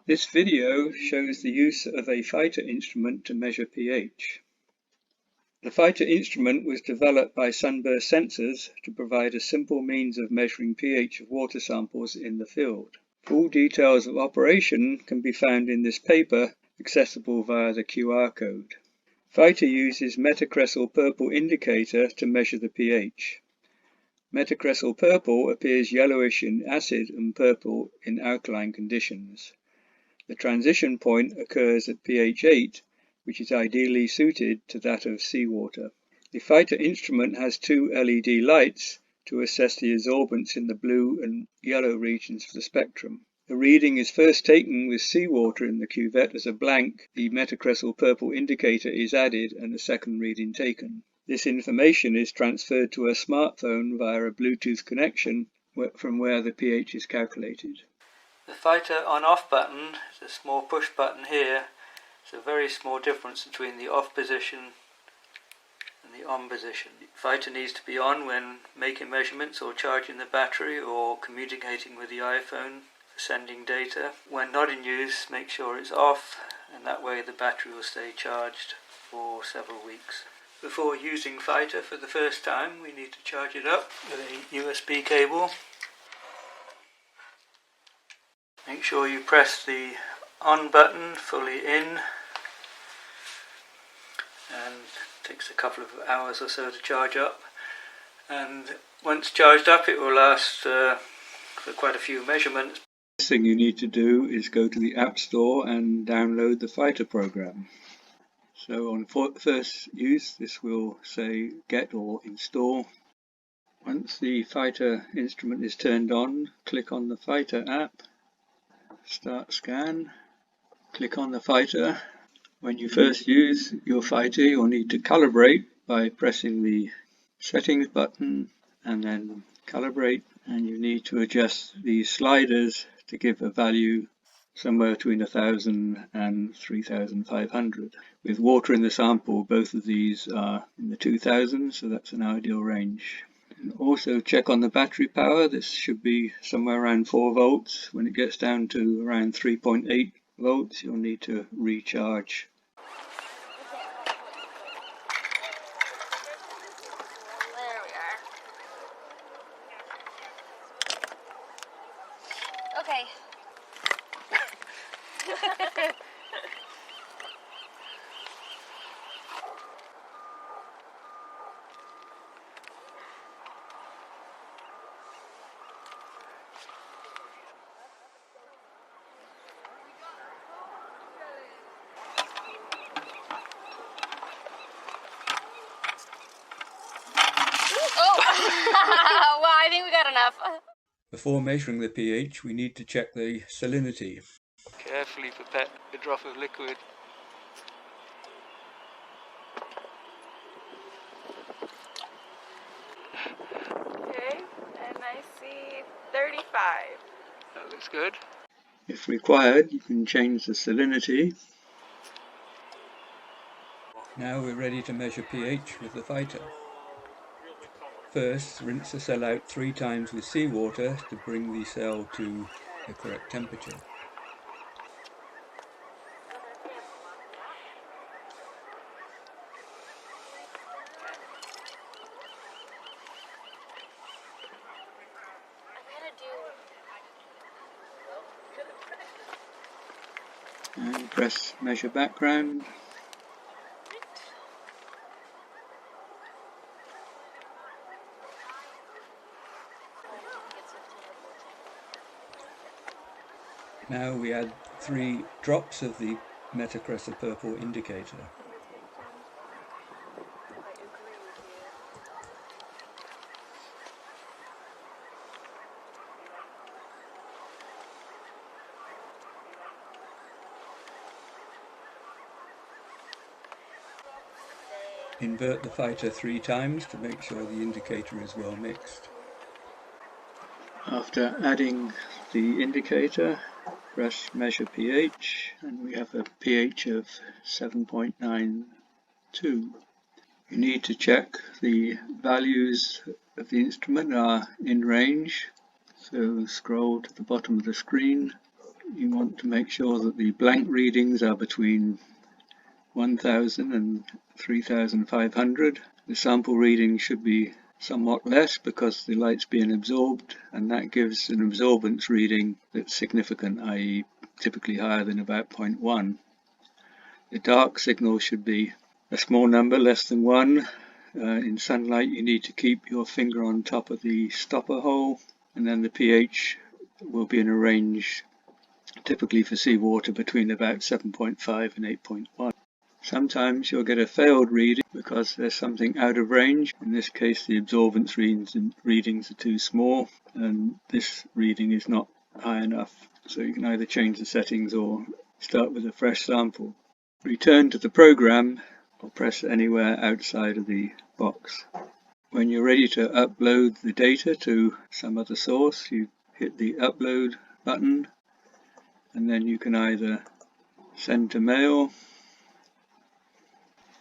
This video shows the use of a pHyter instrument to measure pH. The pHyter instrument was developed by Sunburst Sensors to provide a simple means of measuring pH of water samples in the field. Full details of operation can be found in this paper, accessible via the QR code. pHyter uses Cresol purple indicator to measure the pH. Cresol purple appears yellowish in acid and purple in alkaline conditions. The transition point occurs at pH 8, which is ideally suited to that of seawater. The pHyter instrument has two LED lights to assess the absorbance in the blue and yellow regions of the spectrum. The reading is first taken with seawater in the cuvette as a blank. The Cresol purple indicator is added and a second reading taken. This information is transferred to a smartphone via a Bluetooth connection from where the pH is calculated. The pHyter on-off button is a small push button here. It's a very small difference between the off position and the on position. The pHyter needs to be on when making measurements or charging the battery or communicating with the iPhone for sending data. When not in use, make sure it's off, and that way the battery will stay charged for several weeks. Before using pHyter for the first time, we need to charge it up with a USB cable. Make sure you press the on button fully in, and it takes a couple of hours or so to charge up, and once charged up it will last for quite a few measurements. The first thing you need to do is go to the App Store and download the pHyter program. So on first use this will say get or install. Once the pHyter instrument is turned on, click on the pHyter app. Start scan, click on the pHyter. When you first use your pHyter, you'll need to calibrate by pressing the settings button and then calibrate, and you need to adjust the sliders to give a value somewhere between 1000 and 3500. With water in the sample, both of these are in the 2000s, so that's an ideal range. And also check on the battery power. This should be somewhere around 4 volts. When it gets down to around 3.8 volts, you'll need to recharge. There we are. Okay. Oh! Well, I think we got enough. Before measuring the pH, we need to check the salinity. Carefully pipette a drop of liquid. Okay, and I see 35. That looks good. If required, you can change the salinity. Now we're ready to measure pH with the pHyter. First, rinse the cell out 3 times with seawater to bring the cell to the correct temperature. And press measure background. Now we add 3 drops of the Cresol purple indicator. Invert the pHyter 3 times to make sure the indicator is well mixed. After adding the indicator, press measure pH, and we have a pH of 7.92. You need to check the values of the instrument are in range, so scroll to the bottom of the screen you want to make sure that the blank readings are between 1000 and 3500. The sample reading should be somewhat less because the light's being absorbed, and that gives an absorbance reading that's significant, i.e. typically higher than about 0.1. The dark signal should be a small number, less than 1. In sunlight you need to keep your finger on top of the stopper hole, and then the pH will be in a range typically for seawater between about 7.5 and 8.1. Sometimes you'll get a failed reading because there's something out of range. In this case the absorbance readings are too small and this reading is not high enough. So you can either change the settings or start with a fresh sample. Return to the program or press anywhere outside of the box. When you're ready to upload the data to some other source, you hit the upload button and then you can either send to mail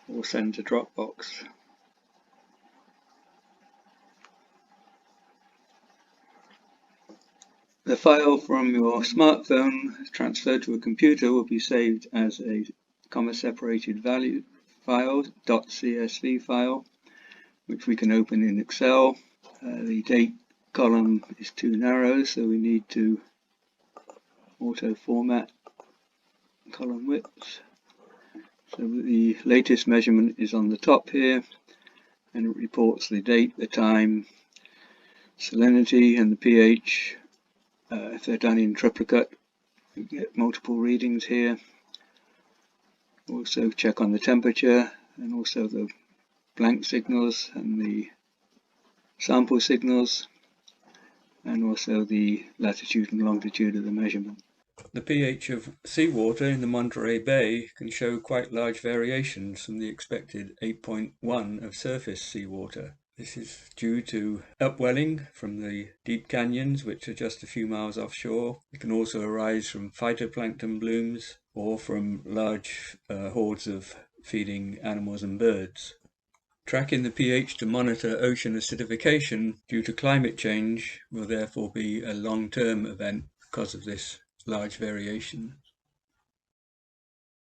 or send to Dropbox. The file from your smartphone transferred to a computer will be saved as a comma-separated value file, .csv file, which we can open in Excel. The date column is too narrow, so we need to auto-format column widths. So the latest measurement is on the top here, and it reports the date, the time, salinity and the pH. If they're done in triplicate, you get multiple readings here. Also check on the temperature and also the blank signals and the sample signals, and also the latitude and longitude of the measurement. The pH of seawater in the Monterey Bay can show quite large variations from the expected 8.1 of surface seawater. This is due to upwelling from the deep canyons, which are just a few miles offshore. It can also arise from phytoplankton blooms or from large hordes of feeding animals and birds. Tracking the pH to monitor ocean acidification due to climate change will therefore be a long-term event because of this large variation.